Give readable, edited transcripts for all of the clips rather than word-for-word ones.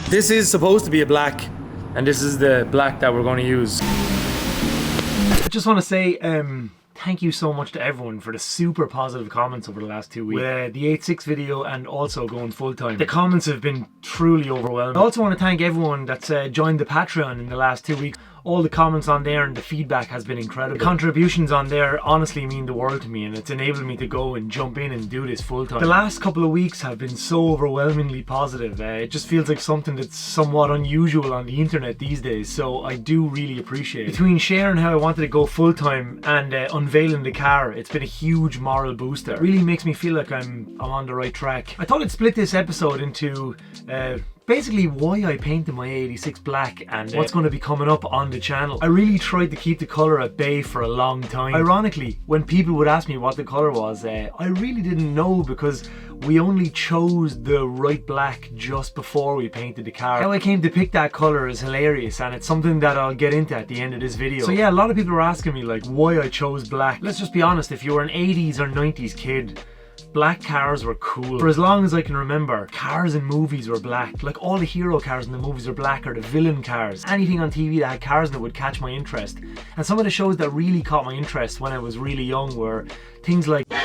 This is supposed to be a black, and this is the black that we're going to use. I just want to say thank you so much to everyone for the super positive comments over the last 2 weeks. With the 86 video and also going full time. The comments have been truly overwhelming. I also want to thank everyone that's joined the Patreon in the last 2 weeks. All the comments on there and the feedback has been incredible. The contributions on there honestly mean the world to me, and it's enabled me to go and jump in and do this full time. The last couple of weeks have been so overwhelmingly positive. It just feels like something that's somewhat unusual on the internet these days, so I do really appreciate it. Between sharing how I wanted to go full time and unveiling the car, it's been a huge moral booster. It really makes me feel like I'm on the right track. I thought I'd split this episode into basically why I painted my AE86 black and what's going to be coming up on the channel. I really tried to keep the colour at bay for a long time. Ironically, when people would ask me what the colour was, I really didn't know, because we only chose the right black just before we painted the car. How I came to pick that colour is hilarious, and it's something that I'll get into at the end of this video. So yeah, a lot of people are asking me like why I chose black. Let's just be honest, if you were an 80s or 90s kid, black cars were cool. For as long as I can remember, cars in movies were black. Like all the hero cars in the movies were black, or the villain cars. Anything on TV that had cars in it would catch my interest. And some of the shows that really caught my interest when I was really young were things like the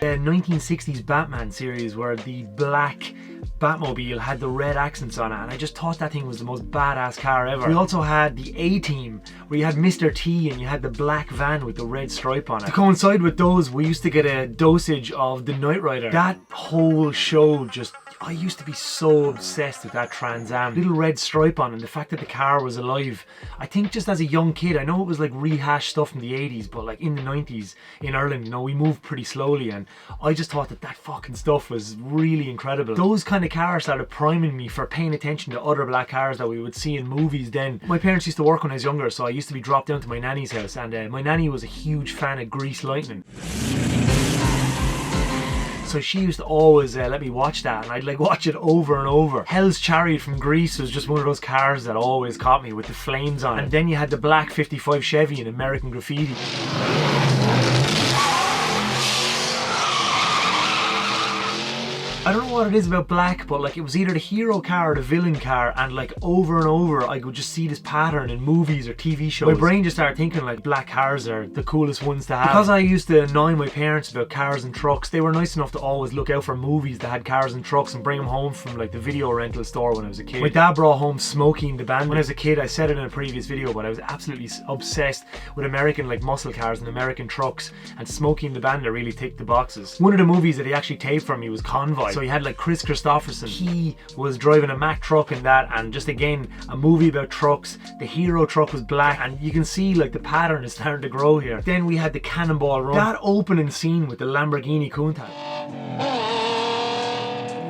1960s Batman series, where the black Batmobile had the red accents on it, and I just thought that thing was the most badass car ever. We also had the A-Team, where you had Mr. T and you had the black van with the red stripe on it. To coincide with those, we used to get a dosage of the Knight Rider. That whole show just, I used to be so obsessed with that Trans Am. Little red stripe on it, and the fact that the car was alive. I think just as a young kid, I know it was like rehashed stuff from the 80s, but like in the 90s in Ireland, you know, we moved pretty slowly, and I just thought that fucking stuff was really incredible. Those kind of cars started priming me for paying attention to other black cars that we would see in movies then. My parents used to work when I was younger, so I used to be dropped down to my nanny's house, and my nanny was a huge fan of Grease Lightning. So she used to always let me watch that, and I'd like watch it over and over. Hell's Chariot from Grease was just one of those cars that always caught me, with the flames on it. And then you had the black 55 Chevy in American Graffiti. I don't know what it is about black, but like it was either the hero car or the villain car, and like over and over I would just see this pattern in movies or TV shows. My brain just started thinking like black cars are the coolest ones to have. Because I used to annoy my parents about cars and trucks, they were nice enough to always look out for movies that had cars and trucks and bring them home from like the video rental store when I was a kid. My dad brought home Smokey and the Bandit. When I was a kid, I said it in a previous video, but I was absolutely obsessed with American like muscle cars and American trucks, and Smokey and the Bandit really ticked the boxes. One of the movies that he actually taped for me was Convoy. So he had like Chris Christopherson. He was driving a Mack truck in that, and just again a movie about trucks. The hero truck was black, and you can see like the pattern is starting to grow here. Then we had the Cannonball Run. That opening scene with the Lamborghini Countach.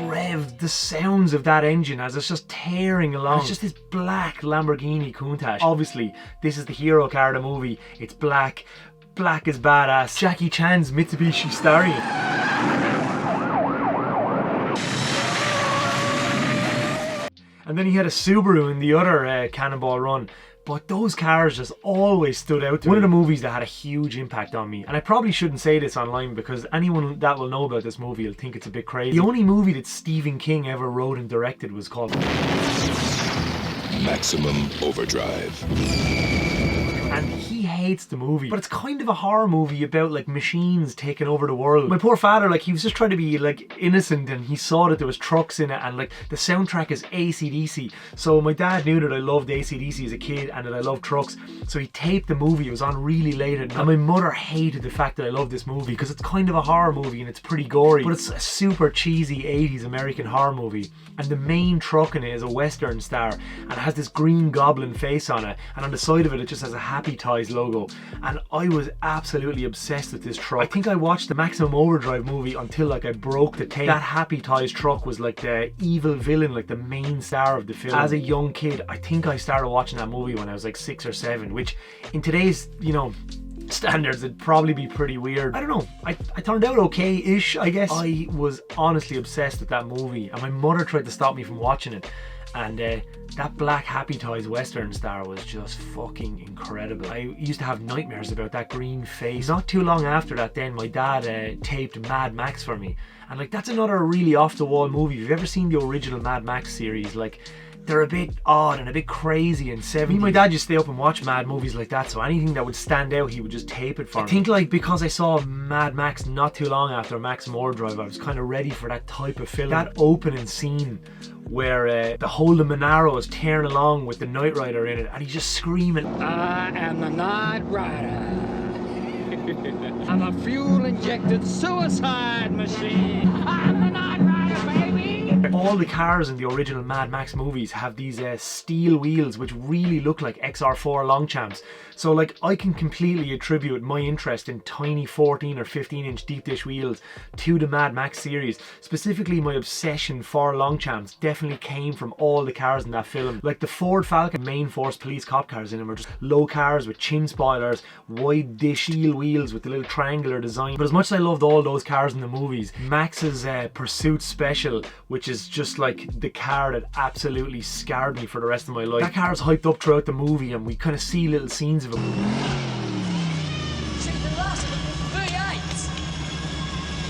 Rev, the sounds of that engine as it's just tearing along. It's just this black Lamborghini Countach. Obviously, this is the hero car of the movie. It's black. Black is badass. Jackie Chan's Mitsubishi Starion. And then he had a Subaru in the other Cannonball Run. But those cars just always stood out to me. One of the movies that had a huge impact on me. And I probably shouldn't say this online, because anyone that will know about this movie will think it's a bit crazy. The only movie that Stephen King ever wrote and directed was called Maximum Overdrive. And he hates the movie, but it's kind of a horror movie about like machines taking over the world. My poor father, like he was just trying to be like innocent, and he saw that there was trucks in it, and like the soundtrack is ACDC. So my dad knew that I loved ACDC as a kid and that I loved trucks, so he taped the movie. It was on really late at night, and my mother hated the fact that I loved this movie because it's kind of a horror movie and it's pretty gory, but it's a super cheesy 80s American horror movie. And the main truck in it is a Western star, and it has this green goblin face on it, and on the side of it, it just has a Happy Toys logo. And I was absolutely obsessed with this truck. I think I watched the Maximum Overdrive movie until like I broke the tape. That Happy Toys truck was like the evil villain, like the main star of the film. As a young kid, I think I started watching that movie when I was like 6 or 7, which in today's, you know, standards it'd probably be pretty weird. I don't know, I turned out okay-ish, I guess. I was honestly obsessed with that movie, and my mother tried to stop me from watching it. and that black Happy Toys Western Star was just fucking incredible. I used to have nightmares about that green face. Not too long after that then, my dad taped Mad Max for me, and like that's another really off the wall movie. If you've ever seen the original Mad Max series, like they're a bit odd and a bit crazy and 70s. Me and my dad used to stay up and watch mad movies like that, so anything that would stand out he would just tape it for me. I think like because I saw Mad Max not too long after Maximum Overdrive, I was kind of ready for that type of film. That opening scene where the whole of Monaro is tearing along with the Knight Rider in it and he's just screaming, I am the Knight Rider. I'm a fuel-injected suicide machine. I'm the Knight Rider, baby. All the cars in the original Mad Max movies have these steel wheels which really look like XR4 Longchamps. So like I can completely attribute my interest in tiny 14 or 15 inch deep dish wheels to the Mad Max series. Specifically my obsession for Longchamps definitely came from all the cars in that film. Like the Ford Falcon main force police cop cars in them are just low cars with chin spoilers, wide dish steel wheels with the little triangular design. But as much as I loved all those cars in the movies, Max's Pursuit Special, which is just like the car that absolutely scarred me for the rest of my life. That car is hyped up throughout the movie and we kind of see little scenes of it. She's the last of the V8s.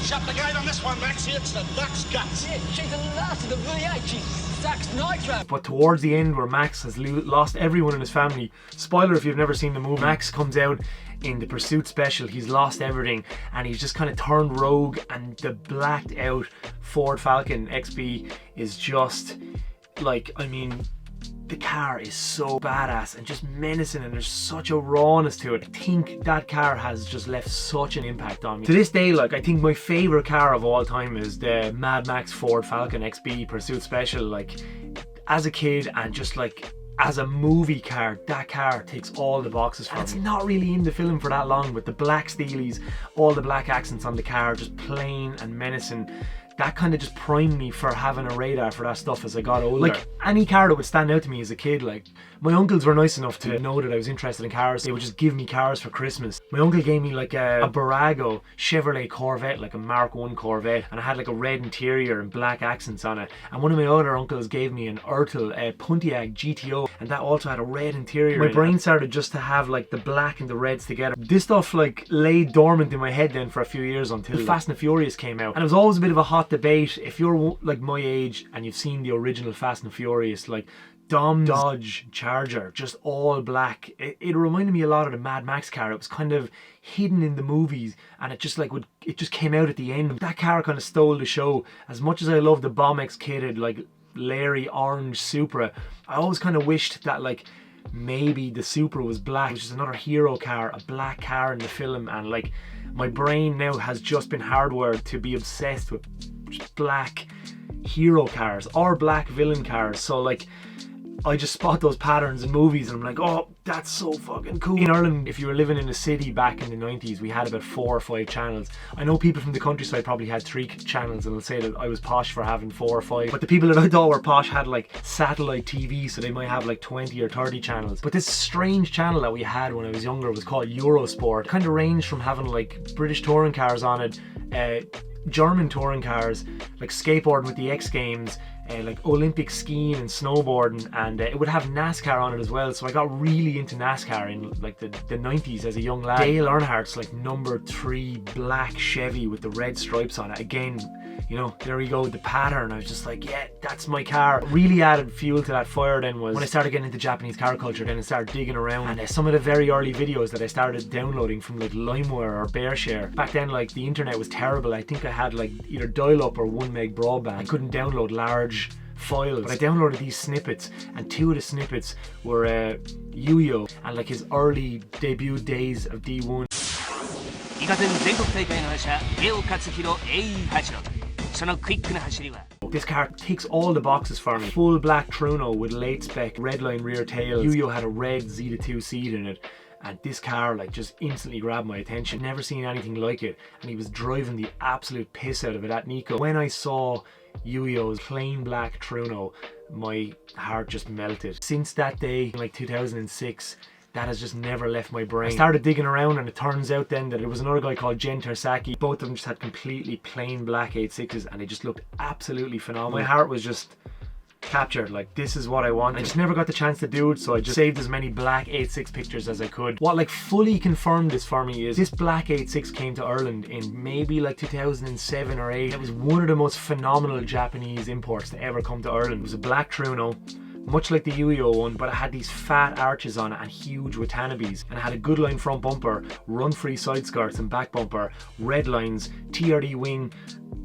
Shut the gate on this one, Maxie. It's the duck's guts. Yeah, she's the last of the V8. She sucks nitro. But towards the end, where Max has lost everyone in his family, spoiler if you've never seen the movie, Max comes out in the Pursuit Special. He's lost everything and he's just kind of turned rogue, and the blacked out Ford Falcon XB is just like, I mean, the car is so badass and just menacing, and there's such a rawness to it. I think that car has just left such an impact on me. To this day, like, I think my favorite car of all time is the Mad Max Ford Falcon XB Pursuit Special. Like, as a kid and just like as a movie car, that car ticks all the boxes for me. It's not really in the film for that long, but the black steelies, all the black accents on the car, just plain and menacing. That kind of just primed me for having a radar for that stuff as I got older. Like any car that would stand out to me as a kid, like my uncles were nice enough to know that I was interested in cars. They would just give me cars for Christmas. My uncle gave me like a Barago Chevrolet Corvette, like a Mark 1 Corvette, and it had like a red interior and black accents on it. And one of my other uncles gave me an Ertl Pontiac GTO, and that also had a red interior. My brain started just to have like the black and the reds together. This stuff like lay dormant in my head then for a few years until Fast and Furious came out, and it was always a bit of a hot debate. If you're like my age and you've seen the original Fast and Furious, like Dom's Dodge Charger, just all black, it reminded me a lot of the Mad Max car. It was kind of hidden in the movies and it just like it just came out at the end. That car kind of stole the show. As much as I love the Bomb-X kitted like Larry orange Supra, I always kind of wished that like maybe the Supra was black, which is another hero car, a black car in the film. And like my brain now has just been hardwired to be obsessed with black hero cars or black villain cars. So like I just spot those patterns in movies and I'm like, oh, that's so fucking cool. In Ireland, if you were living in a city back in the 90s, we had about 4 or 5 channels. I know people from the countryside probably had 3 channels and they'll say that I was posh for having 4 or 5. But the people that I thought were posh had like satellite TV, so they might have like 20 or 30 channels. But this strange channel that we had when I was younger was called Eurosport. Kind of ranged from having like British touring cars on it, German touring cars, like skateboarding with the X Games, like Olympic skiing and snowboarding, and it would have NASCAR on it as well. So I got really into NASCAR in like the 90s as a young lad. Dale Earnhardt's like number 3 black Chevy with the red stripes on it. Again, you know, there we go, the pattern. I was just like, yeah, that's my car. What really added fuel to that fire then was when I started getting into Japanese car culture. Then I started digging around, and some of the very early videos that I started downloading from like LimeWire or BearShare. Back then, like the internet was terrible. I think I had like either dial-up or 1 meg broadband. I couldn't download large files, but I downloaded these snippets, and 2 of the snippets were Yu-Yo and like his early debut days of D1. イカ天全国大会の覇者ゲオ勝弘 AE86 そのクイックな走りは This car ticks all the boxes for me. Full black Truno with late spec redline rear tails. Yu-Yo had a red Z2 seat in it, and this car like just instantly grabbed my attention. Never seen anything like it, and he was driving the absolute piss out of it at Nico. When I saw Yu-Yo's plain black Truno, my heart just melted. Since that day, like 2006, that has just never left my brain. I started digging around, and it turns out then that there was another guy called Jen Tersaki. Both of them just had completely plain black 86s, and they just looked absolutely phenomenal. My heart was just captured. Like, this is what I want. I just never got the chance to do it, so I just saved as many black 86 pictures as I could. What like fully confirmed this for me is this black 86 came to Ireland in maybe like 2007 or 8. It was one of the most phenomenal Japanese imports to ever come to Ireland. It was a black Truno, much like the Yuyo one, but it had these fat arches on it and huge Watanabes, and it had a good line front bumper, run free side skirts and back bumper, red lines, TRD wing,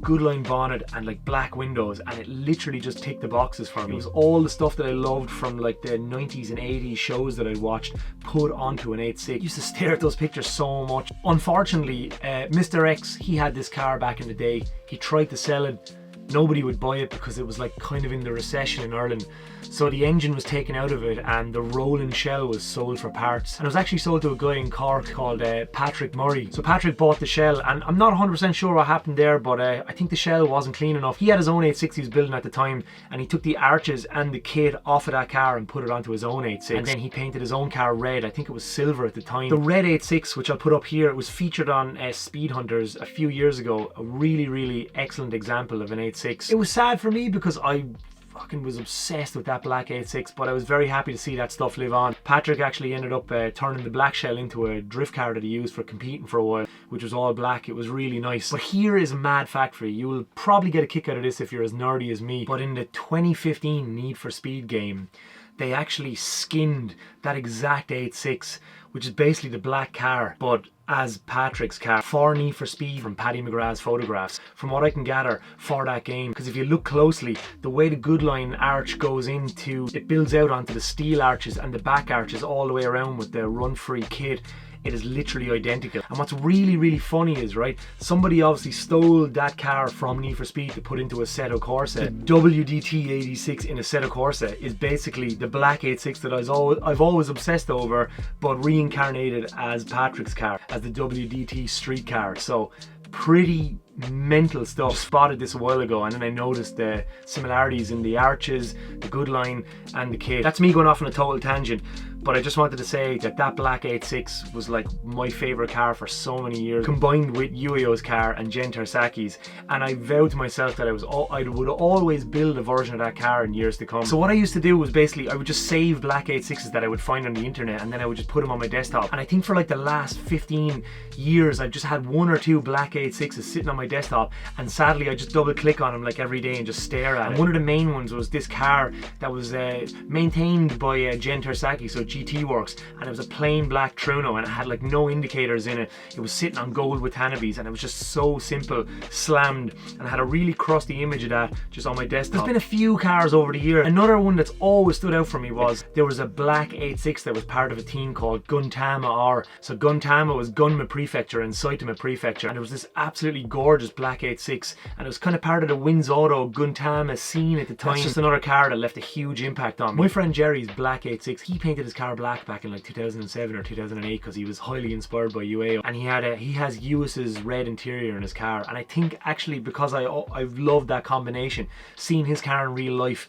good line bonnet, and like black windows, and it literally just ticked the boxes for me. It was all the stuff that I loved from like the 90s and 80s shows that I'd watched put onto an 86. I used to stare at those pictures so much. Unfortunately, Mr. X, he had this car back in the day. He tried to sell it. Nobody would buy it because it was like kind of in the recession in Ireland. So the engine was taken out of it and the rolling shell was sold for parts. And it was actually sold to a guy in Cork called Patrick Murray. So Patrick bought the shell, and I'm not 100% sure what happened there, but I think the shell wasn't clean enough. He had his own 86 he was building at the time, and he took the arches and the kit off of that car and put it onto his own 86. And then he painted his own car red. I think it was silver at the time. The red 86, which I'll put up here, it was featured on Speed Hunters a few years ago. A really, really excellent example of an 86. It was sad for me because I fucking was obsessed with that black 86, but I was very happy to see that stuff live on. Patrick actually ended up turning the black shell into a drift car that he used for competing for a while, which was all black. It was really nice. But here is a mad fact for you. You will probably get a kick out of this if you're as nerdy as me, but in the 2015 Need for Speed game, they actually skinned that exact 86, which is basically the black car, but as Patrick's car, for Need for Speed, from Paddy McGrath's photographs, from what I can gather for that game. Because if you look closely, the way the good line arch goes into, it builds out onto the steel arches and the back arches all the way around with the run-free kit. It is literally identical. And what's really, really funny is, right, somebody obviously stole that car from Need for Speed to put into Assetto Corsa. The WDT 86 in Assetto Corsa is basically the black 86 that I've always obsessed over, but reincarnated as Patrick's car, as the WDT street car. So pretty mental stuff. Just spotted this a while ago, and then I noticed the similarities in the arches, the good line, and the kit. That's me going off on a total tangent, but I just wanted to say that that black 86 was like my favourite car for so many years, combined with Yuyo's car and Jen Tersaki's, and I vowed to myself that I would always build a version of that car in years to come. So what I used to do was basically I would just save black 86s that I would find on the internet, and then I would just put them on my desktop. And I think for like the last 15 years I've just had one or two black 86s sitting on my desktop, and sadly I just double click on them like every day and just stare at it. And one of the main ones was this car that was maintained by Jen Tersaki, so GT Works, and it was a plain black Truno, and it had like no indicators in it. It was sitting on gold Watanabes, and it was just so simple, slammed, and I had a really crusty image of that just on my desktop. There's been a few cars over the year. Another one that's always stood out for me was there was a black 86 that was part of a team called Guntama R. So Guntama was Gunma Prefecture and Saitama Prefecture, and there was this absolutely gorgeous black 86, and it was kind of part of the Wins Auto Guntama scene at the time. That's just another car that left a huge impact on me. My friend Jerry's black 86, he painted his car black back in like 2007 or 2008 because he was highly inspired by UA, and he has Uis's red interior in his car, and I think actually because I've loved that combination, seeing his car in real life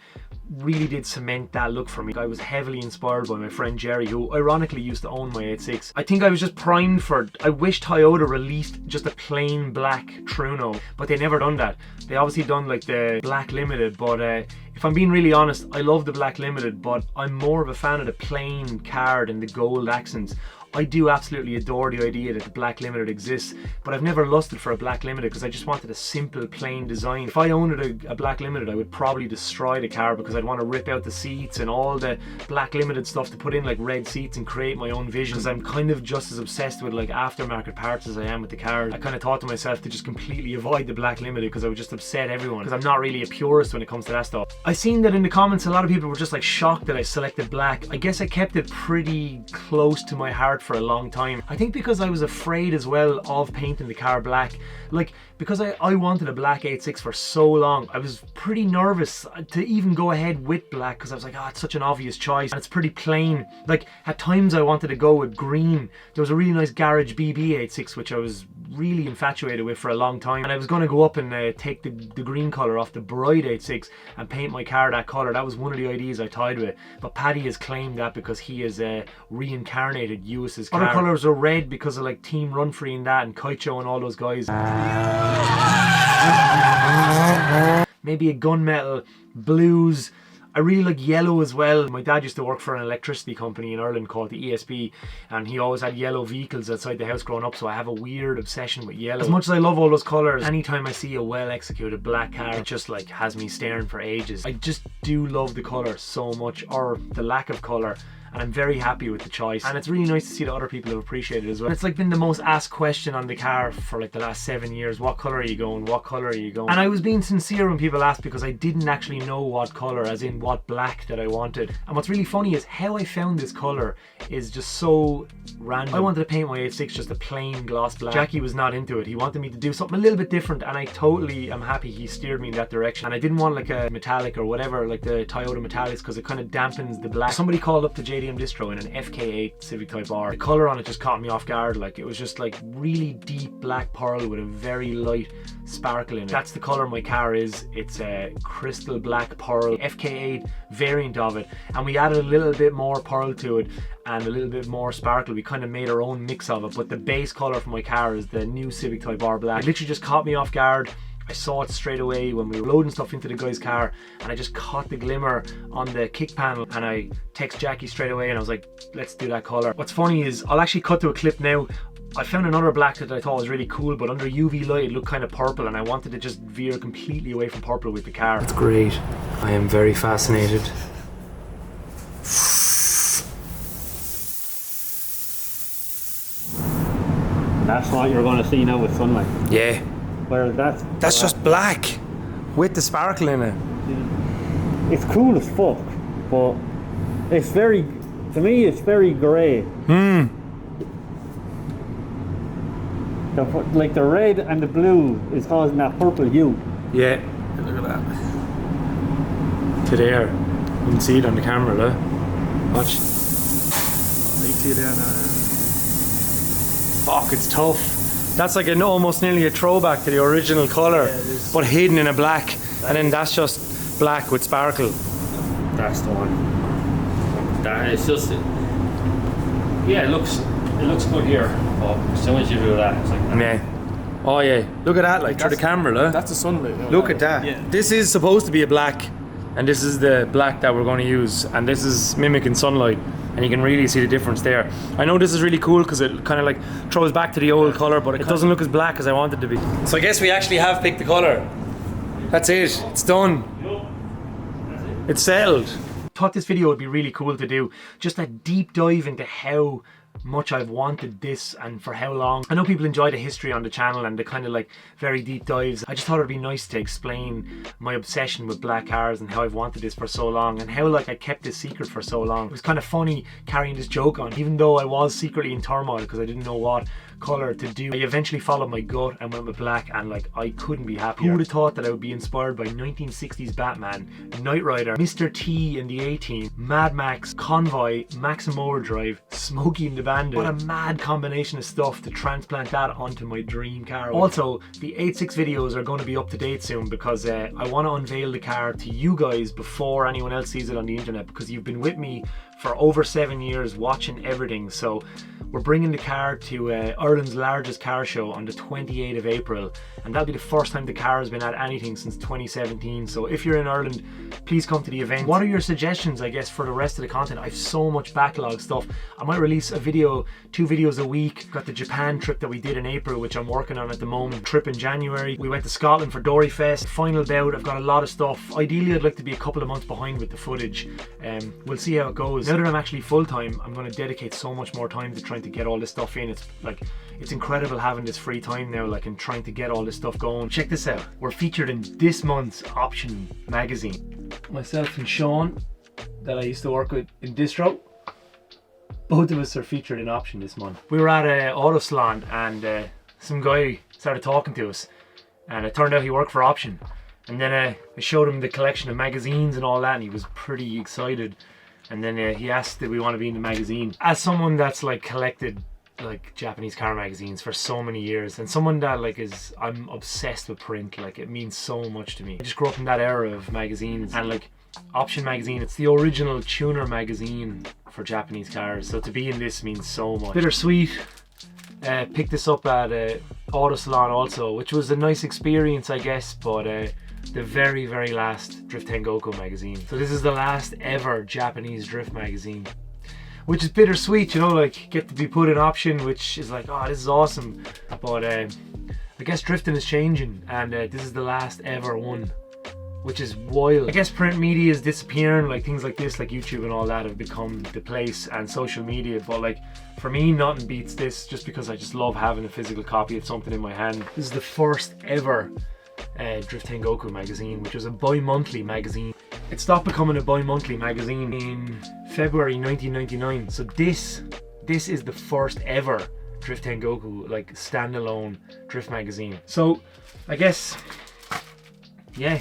really did cement that look for me. I was heavily inspired by my friend Jerry, who ironically used to own my 86. I think I was just primed for, I wish Toyota released just a plain black Truno, but they never done that. They obviously done like the Black Limited, but if I'm being really honest, I love the Black Limited, but I'm more of a fan of the plain card and the gold accents. I do absolutely adore the idea that the Black Limited exists, but I've never lusted for a Black Limited because I just wanted a simple, plain design. If I owned a Black Limited, I would probably destroy the car because I'd want to rip out the seats and all the Black Limited stuff to put in like red seats and create my own vision. Because I'm kind of just as obsessed with like aftermarket parts as I am with the cars. I kind of thought to myself to just completely avoid the Black Limited because I would just upset everyone, because I'm not really a purist when it comes to that stuff. I seen that in the comments a lot of people were just like shocked that I selected black. I guess I kept it pretty close to my heart for a long time. I think because I was afraid as well of painting the car black. Like, because I wanted a black 86 for so long, I was pretty nervous to even go ahead with black because I was like, oh, it's such an obvious choice and it's pretty plain. Like, at times I wanted to go with green. There was a really nice Garage BB 86 which I was really infatuated with for a long time, and I was going to go up and take the green colour off the Bride 86 and paint my car that colour. That was one of the ideas I toyed with, but Paddy has claimed that because he has reincarnated Uis's car. Other colours are red because of like Team Run Free and that, and Kaicho and all those guys. Maybe a gunmetal, blues. I really like yellow as well. My dad used to work for an electricity company in Ireland called the ESB, and he always had yellow vehicles outside the house growing up, so I have a weird obsession with yellow. As much as I love all those colours, anytime I see a well executed black car, it just like has me staring for ages. I just do love the colour so much, or the lack of colour, and I'm very happy with the choice. And it's really nice to see that other people have appreciated it as well. And it's like been the most asked question on the car for like the last 7 years. What colour are you going? What colour are you going? And I was being sincere when people asked, because I didn't actually know what colour, as in what black that I wanted. And what's really funny is how I found this colour is just so random. I wanted to paint my AE86 just a plain gloss black. Jackie was not into it. He wanted me to do something a little bit different, and I totally am happy he steered me in that direction. And I didn't want like a metallic or whatever, like the Toyota metallics, because it kind of dampens the black. Somebody called up the JDM distro in an FK8 Civic Type R. The colour on it just caught me off guard. Like, it was just like really deep black pearl with a very light sparkle in it. That's the colour my car is. It's a crystal black pearl FK8 variant of it, and we added a little bit more pearl to it and a little bit more sparkle. We kind of made our own mix of it, but the base colour for my car is the new Civic Type R black. It literally just caught me off guard. I saw it straight away when we were loading stuff into the guy's car, and I just caught the glimmer on the kick panel, and I text Jackie straight away and I was like, let's do that colour. What's funny is I'll actually cut to a clip now. I found another black that I thought was really cool, but under UV light it looked kind of purple, and I wanted to just veer completely away from purple with the car. That's great. I am very fascinated. That's what you're going to see now with sunlight. Yeah. Whereas That's just black with the sparkle in it. it's cool as fuck, but it's very, to me, it's very grey. Like the red and the blue is causing that purple hue. Yeah. Look at that. To there. You can see it on the camera, look. Watch. Oh, you see it there now. Fuck, it's tough. That's like an almost nearly a throwback to the original colour, but hidden in a black, and then that's just black with sparkle. That's the one. That it's just, yeah, it looks good here, but as soon as you do that, it's like that. Yeah. Oh yeah. Look at that, like through the camera, look. That's the sunlight. Look at that. Yeah. This is supposed to be a black, and this is the black that we're going to use, and this is mimicking sunlight, and you can really see the difference there. I know this is really cool because it kind of like throws back to the old colour, but it doesn't look as black as I want it to be. So I guess we actually have picked the colour. That's it. It's done. It's settled. Thought this video would be really cool to do, just a deep dive into how much I've wanted this and for how long. I know people enjoy the history on the channel and the kind of like very deep dives. I just thought it'd be nice to explain my obsession with black cars and how I've wanted this for so long, and how like I kept this secret for so long. It was kind of funny carrying this joke on, even though I was secretly in turmoil because I didn't know what colour to do. I eventually followed my gut and went with black, and like I couldn't be happier. Who would have thought that I would be inspired by 1960s Batman, Knight Rider, Mr. T in the A-Team, Mad Max, Convoy, Maximum Overdrive, Smokey and the Bandit. What a mad combination of stuff to transplant that onto my dream car. Also, the 86 videos are going to be up to date soon because I want to unveil the car to you guys before anyone else sees it on the internet, because you've been with me for over 7 years watching everything. So we're bringing the car to Ireland's largest car show on the 28th of April, and that'll be the first time the car has been at anything since 2017. So if you're in Ireland, please come to the event. What are your suggestions, I guess, for the rest of the content? I have so much backlog stuff. I might release a video, 2 videos a week. Got the Japan trip that we did in April, which I'm working on at the moment. Trip in January. We went to Scotland for Dory Fest. Final bout. I've got a lot of stuff. Ideally, I'd like to be a couple of months behind with the footage. We'll see how it goes. Now that I'm actually full-time, I'm going to dedicate so much more time to trying to get all this stuff in. It's like, it's incredible having this free time now, like, and trying to get all this stuff going. Check this out. We're featured in this month's Option magazine. Myself and Sean, that I used to work with in Distro, both of us are featured in Option this month. We were at an auto salon, and some guy started talking to us, and it turned out he worked for Option. And then I showed him the collection of magazines and all that, and he was pretty excited. And then he asked if we want to be in the magazine. As someone that's like collected like Japanese car magazines for so many years, and someone that like I'm obsessed with print, like it means so much to me. I just grew up in that era of magazines, and like Option magazine, it's the original tuner magazine for Japanese cars, so to be in this means so much. Bittersweet. Picked this up at Auto Salon also, which was a nice experience, I guess, but the very, very last Drift Tengoku magazine. So this is the last ever Japanese drift magazine, which is bittersweet, you know, like get to be put in option, which is like, oh, this is awesome. But I guess drifting is changing, and this is the last ever one, which is wild. I guess print media is disappearing, like things like this, like YouTube and all that have become the place, and social media. But like for me, nothing beats this, just because I just love having a physical copy of something in my hand. This is the first ever Drift Tengoku magazine, which was a bi-monthly magazine. It stopped becoming a bi-monthly magazine in February 1999. So this is the first ever Drift Tengoku, like standalone drift magazine. So I guess, yeah,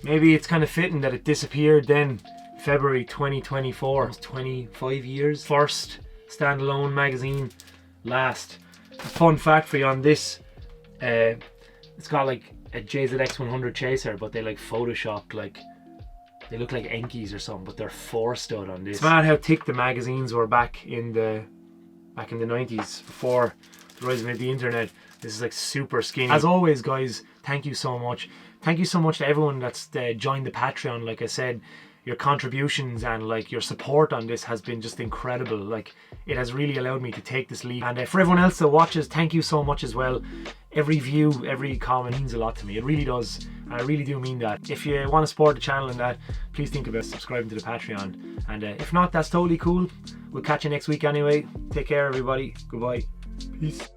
maybe it's kind of fitting that it disappeared then, February 2024. Almost 25 years. First standalone magazine, last. A fun fact for you on this, it's got like a JZX 100 chaser, but they like photoshopped, like they look like Enkies or something, but they're 4-stud on this. It's mad how thick the magazines were back in the 90s, before the rise of the internet. This is like super skinny. As always, guys, thank you so much. Thank you so much to everyone that's joined the Patreon. Like I said, your contributions and like your support on this has been just incredible. Like it has really allowed me to take this leap. And for everyone else that watches, thank you so much as well. Every view, every comment means a lot to me. It really does. And I really do mean that. If you want to support the channel and that, please think about subscribing to the Patreon. And if not, that's totally cool. We'll catch you next week anyway. Take care, everybody. Goodbye. Peace.